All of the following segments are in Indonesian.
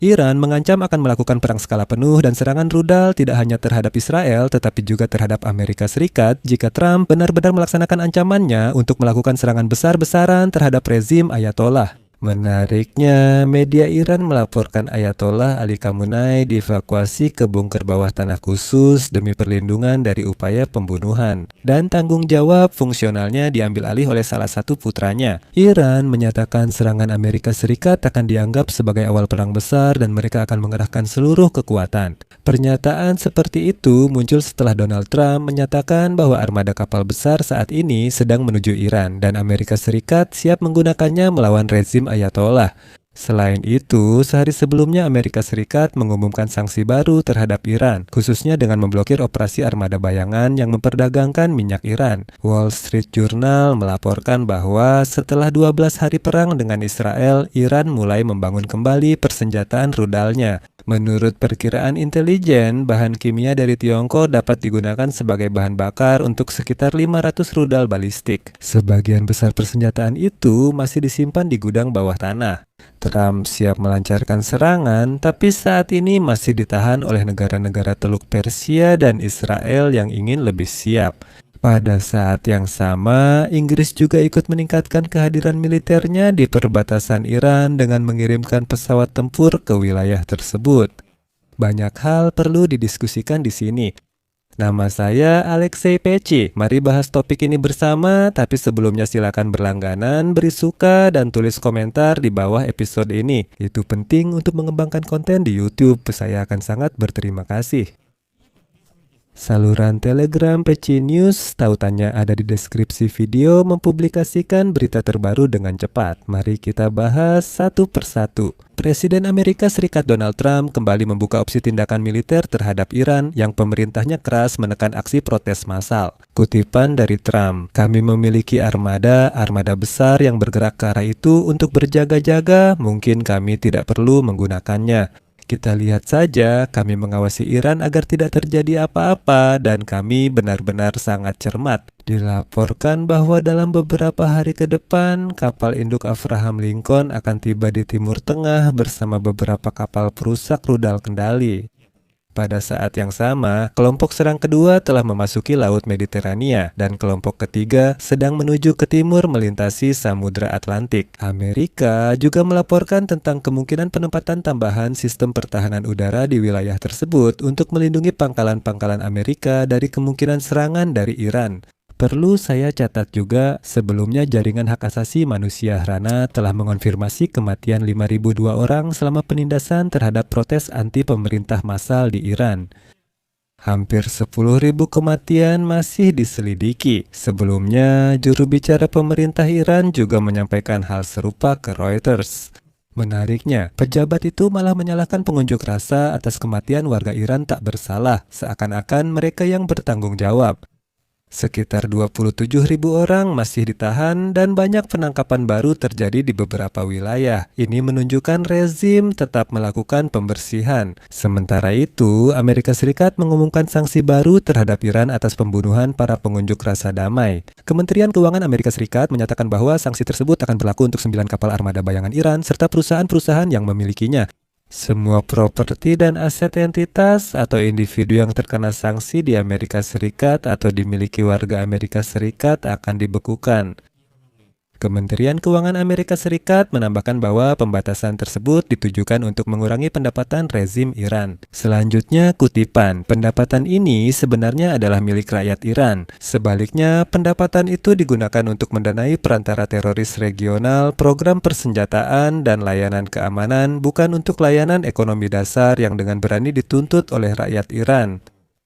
Iran mengancam akan melakukan perang skala penuh dan serangan rudal tidak hanya terhadap Israel tetapi juga terhadap Amerika Serikat jika Trump benar-benar melaksanakan ancamannya untuk melakukan serangan besar-besaran terhadap rezim Ayatollah. Menariknya, media Iran melaporkan Ayatollah Ali Khamenei dievakuasi ke bunker bawah tanah khusus demi perlindungan dari upaya pembunuhan. Dan tanggung jawab fungsionalnya diambil alih oleh salah satu putranya. Iran menyatakan serangan Amerika Serikat akan dianggap sebagai awal perang besar dan mereka akan mengerahkan seluruh kekuatan. Pernyataan seperti itu muncul setelah Donald Trump menyatakan bahwa armada kapal besar saat ini sedang menuju Iran dan Amerika Serikat siap menggunakannya melawan rezim Ayatollah. Selain itu, sehari sebelumnya Amerika Serikat mengumumkan sanksi baru terhadap Iran, khususnya dengan memblokir operasi armada bayangan yang memperdagangkan minyak Iran. Wall Street Journal melaporkan bahwa setelah 12 hari perang dengan Israel, Iran mulai membangun kembali persenjataan rudalnya. Menurut perkiraan intelijen, bahan kimia dari Tiongkok dapat digunakan sebagai bahan bakar untuk sekitar 500 rudal balistik. Sebagian besar persenjataan itu masih disimpan di gudang bawah tanah. Trump siap melancarkan serangan, tapi saat ini masih ditahan oleh negara-negara Teluk Persia dan Israel yang ingin lebih siap. Pada saat yang sama, Inggris juga ikut meningkatkan kehadiran militernya di perbatasan Iran dengan mengirimkan pesawat tempur ke wilayah tersebut. Banyak hal perlu didiskusikan di sini. Nama saya Alexei Peci. Mari bahas topik ini bersama, tapi sebelumnya silakan berlangganan, beri suka, dan tulis komentar di bawah episode ini. Itu penting untuk mengembangkan konten di YouTube. Saya akan sangat berterima kasih. Saluran Telegram Peci News, tautannya ada di deskripsi video, mempublikasikan berita terbaru dengan cepat. Mari kita bahas satu persatu. Presiden Amerika Serikat Donald Trump kembali membuka opsi tindakan militer terhadap Iran yang pemerintahnya keras menekan aksi protes massal. Kutipan dari Trump, "Kami memiliki armada besar yang bergerak ke arah itu untuk berjaga-jaga, mungkin kami tidak perlu menggunakannya. Kita lihat saja, kami mengawasi Iran agar tidak terjadi apa-apa dan kami benar-benar sangat cermat." Dilaporkan bahwa dalam beberapa hari ke depan, kapal induk Abraham Lincoln akan tiba di Timur Tengah bersama beberapa kapal perusak rudal kendali. Pada saat yang sama, kelompok serang kedua telah memasuki Laut Mediterania dan kelompok ketiga sedang menuju ke timur melintasi Samudra Atlantik. Amerika juga melaporkan tentang kemungkinan penempatan tambahan sistem pertahanan udara di wilayah tersebut untuk melindungi pangkalan-pangkalan Amerika dari kemungkinan serangan dari Iran. Perlu saya catat juga, sebelumnya jaringan hak asasi manusia HRANA telah mengonfirmasi kematian 5.002 orang selama penindasan terhadap protes anti pemerintah massal di Iran. Hampir 10.000 kematian masih diselidiki. Sebelumnya, juru bicara pemerintah Iran juga menyampaikan hal serupa ke Reuters. Menariknya, pejabat itu malah menyalahkan pengunjuk rasa atas kematian warga Iran tak bersalah, seakan-akan mereka yang bertanggung jawab. Sekitar 27.000 orang masih ditahan dan banyak penangkapan baru terjadi di beberapa wilayah. Ini menunjukkan rezim tetap melakukan pembersihan. Sementara itu, Amerika Serikat mengumumkan sanksi baru terhadap Iran atas pembunuhan para pengunjuk rasa damai. Kementerian Keuangan Amerika Serikat menyatakan bahwa sanksi tersebut akan berlaku untuk 9 kapal armada bayangan Iran serta perusahaan-perusahaan yang memilikinya. Semua properti dan aset entitas atau individu yang terkena sanksi di Amerika Serikat atau dimiliki warga Amerika Serikat akan dibekukan. Kementerian Keuangan Amerika Serikat menambahkan bahwa pembatasan tersebut ditujukan untuk mengurangi pendapatan rezim Iran. Selanjutnya kutipan, pendapatan ini sebenarnya adalah milik rakyat Iran. Sebaliknya, pendapatan itu digunakan untuk mendanai perantara teroris regional, program persenjataan, dan layanan keamanan, bukan untuk layanan ekonomi dasar yang dengan berani dituntut oleh rakyat Iran.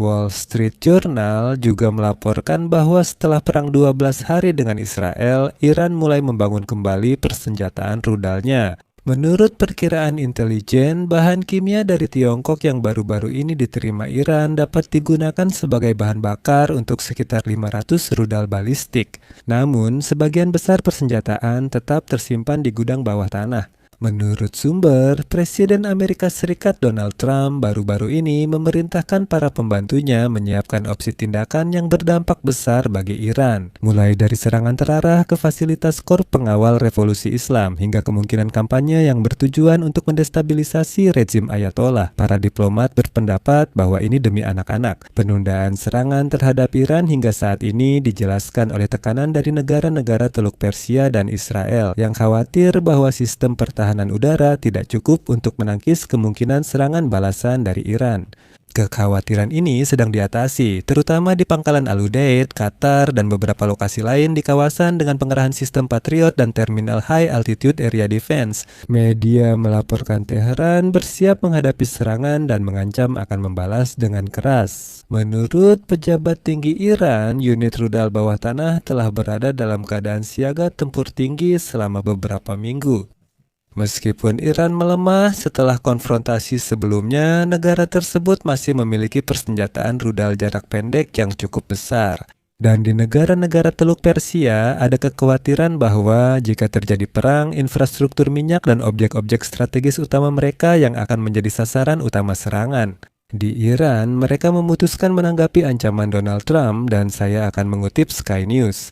Wall Street Journal juga melaporkan bahwa setelah perang 12 hari dengan Israel, Iran mulai membangun kembali persenjataan rudalnya. Menurut perkiraan intelijen, bahan kimia dari Tiongkok yang baru-baru ini diterima Iran dapat digunakan sebagai bahan bakar untuk sekitar 500 rudal balistik. Namun, sebagian besar persenjataan tetap tersimpan di gudang bawah tanah. Menurut sumber, Presiden Amerika Serikat Donald Trump baru-baru ini memerintahkan para pembantunya menyiapkan opsi tindakan yang berdampak besar bagi Iran, mulai dari serangan terarah ke fasilitas kor pengawal revolusi Islam hingga kemungkinan kampanye yang bertujuan untuk mendestabilisasi rezim Ayatollah. Para diplomat berpendapat bahwa ini demi anak-anak. Penundaan serangan terhadap Iran hingga saat ini dijelaskan oleh tekanan dari negara-negara Teluk Persia dan Israel yang khawatir bahwa sistem pertahanan udara tidak cukup untuk menangkis kemungkinan serangan balasan dari Iran. Kekhawatiran ini sedang diatasi, terutama di Pangkalan Al-Udeid, Qatar, dan beberapa lokasi lain di kawasan dengan pengerahan sistem Patriot dan terminal High Altitude Area Defense. Media melaporkan Teheran bersiap menghadapi serangan dan mengancam akan membalas dengan keras. Menurut pejabat tinggi Iran, unit rudal bawah tanah telah berada dalam keadaan siaga tempur tinggi selama beberapa minggu. Meskipun Iran melemah setelah konfrontasi sebelumnya, negara tersebut masih memiliki persenjataan rudal jarak pendek yang cukup besar. Dan di negara-negara Teluk Persia, ada kekhawatiran bahwa jika terjadi perang, infrastruktur minyak dan objek-objek strategis utama mereka yang akan menjadi sasaran utama serangan. Di Iran, mereka memutuskan menanggapi ancaman Donald Trump dan saya akan mengutip Sky News.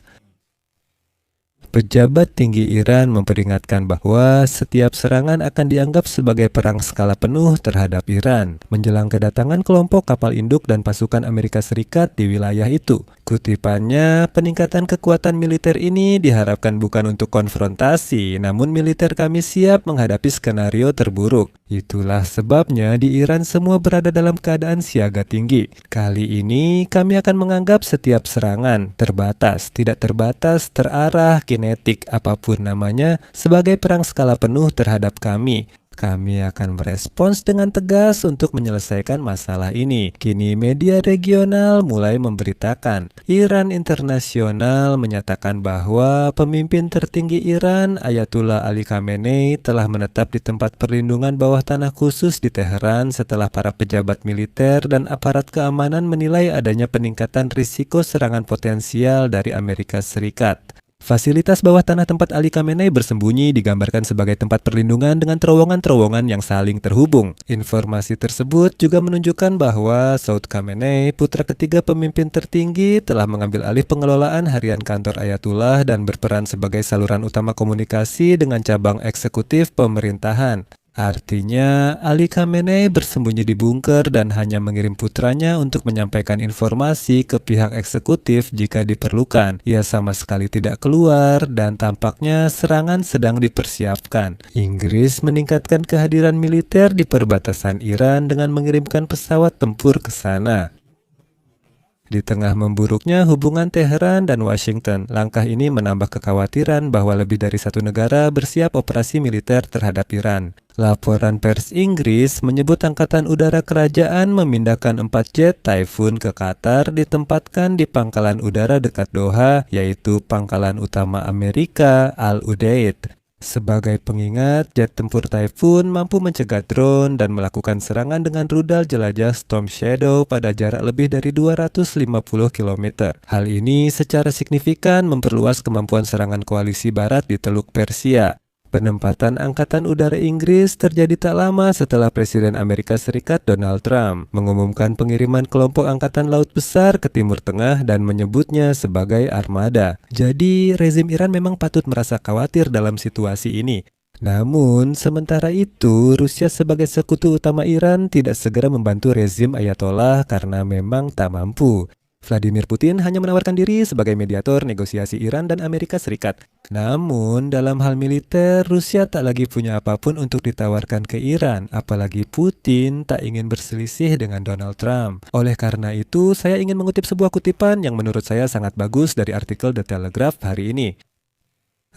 Pejabat tinggi Iran memperingatkan bahwa setiap serangan akan dianggap sebagai perang skala penuh terhadap Iran, menjelang kedatangan kelompok kapal induk dan pasukan Amerika Serikat di wilayah itu. Kutipannya, peningkatan kekuatan militer ini diharapkan bukan untuk konfrontasi, namun militer kami siap menghadapi skenario terburuk. Itulah sebabnya di Iran semua berada dalam keadaan siaga tinggi. Kali ini kami akan menganggap setiap serangan, terbatas, tidak terbatas, terarah, kinetik, apapun namanya, sebagai perang skala penuh terhadap kami. Kami akan merespons dengan tegas untuk menyelesaikan masalah ini. Kini media regional mulai memberitakan. Iran Internasional menyatakan bahwa pemimpin tertinggi Iran, Ayatullah Ali Khamenei, telah menetap di tempat perlindungan bawah tanah khusus di Teheran setelah para pejabat militer dan aparat keamanan menilai adanya peningkatan risiko serangan potensial dari Amerika Serikat. Fasilitas bawah tanah tempat Ali Khamenei bersembunyi digambarkan sebagai tempat perlindungan dengan terowongan-terowongan yang saling terhubung. Informasi tersebut juga menunjukkan bahwa Saud Khamenei, putra ketiga pemimpin tertinggi, telah mengambil alih pengelolaan harian kantor Ayatullah dan berperan sebagai saluran utama komunikasi dengan cabang eksekutif pemerintahan. Artinya, Ali Khamenei bersembunyi di bunker dan hanya mengirim putranya untuk menyampaikan informasi ke pihak eksekutif jika diperlukan. Ia sama sekali tidak keluar dan tampaknya serangan sedang dipersiapkan. Inggris meningkatkan kehadiran militer di perbatasan Iran dengan mengirimkan pesawat tempur ke sana. Di tengah memburuknya hubungan Teheran dan Washington, langkah ini menambah kekhawatiran bahwa lebih dari satu negara bersiap operasi militer terhadap Iran. Laporan pers Inggris menyebut Angkatan Udara Kerajaan memindahkan 4 jet Typhoon ke Qatar ditempatkan di pangkalan udara dekat Doha, yaitu pangkalan utama Amerika, Al-Udeid. Sebagai pengingat, jet tempur Typhoon mampu mencegah drone dan melakukan serangan dengan rudal jelajah Storm Shadow pada jarak lebih dari 250 km. Hal ini secara signifikan memperluas kemampuan serangan koalisi barat di Teluk Persia. Penempatan Angkatan Udara Inggris terjadi tak lama setelah Presiden Amerika Serikat Donald Trump mengumumkan pengiriman kelompok angkatan laut besar ke Timur Tengah dan menyebutnya sebagai armada. Jadi, rezim Iran memang patut merasa khawatir dalam situasi ini. Namun, sementara itu, Rusia sebagai sekutu utama Iran tidak segera membantu rezim Ayatollah karena memang tak mampu. Vladimir Putin hanya menawarkan diri sebagai mediator negosiasi Iran dan Amerika Serikat. Namun, dalam hal militer, Rusia tak lagi punya apapun untuk ditawarkan ke Iran, apalagi Putin tak ingin berselisih dengan Donald Trump. Oleh karena itu, saya ingin mengutip sebuah kutipan yang menurut saya sangat bagus dari artikel The Telegraph hari ini.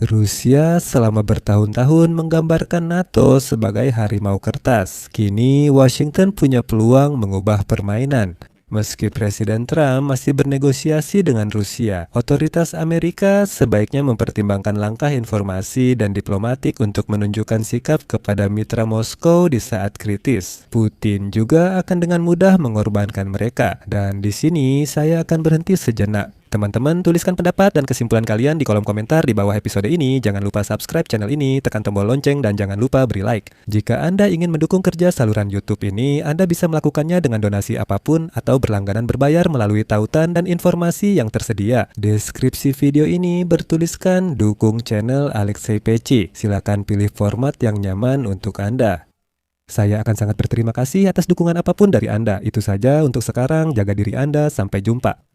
Rusia selama bertahun-tahun menggambarkan NATO sebagai harimau kertas. Kini, Washington punya peluang mengubah permainan. Meski Presiden Trump masih bernegosiasi dengan Rusia, otoritas Amerika sebaiknya mempertimbangkan langkah informasi dan diplomatik untuk menunjukkan sikap kepada mitra Moskow di saat kritis. Putin juga akan dengan mudah mengorbankan mereka. Dan di sini saya akan berhenti sejenak. Teman-teman tuliskan pendapat dan kesimpulan kalian di kolom komentar di bawah episode ini. Jangan lupa subscribe channel ini, tekan tombol lonceng, dan jangan lupa beri like. Jika Anda ingin mendukung kerja saluran YouTube ini, Anda bisa melakukannya dengan donasi apapun atau berlangganan berbayar melalui tautan dan informasi yang tersedia. Deskripsi video ini bertuliskan dukung channel Alexei Peci. Silakan pilih format yang nyaman untuk Anda. Saya akan sangat berterima kasih atas dukungan apapun dari Anda. Itu saja untuk sekarang, jaga diri Anda, sampai jumpa.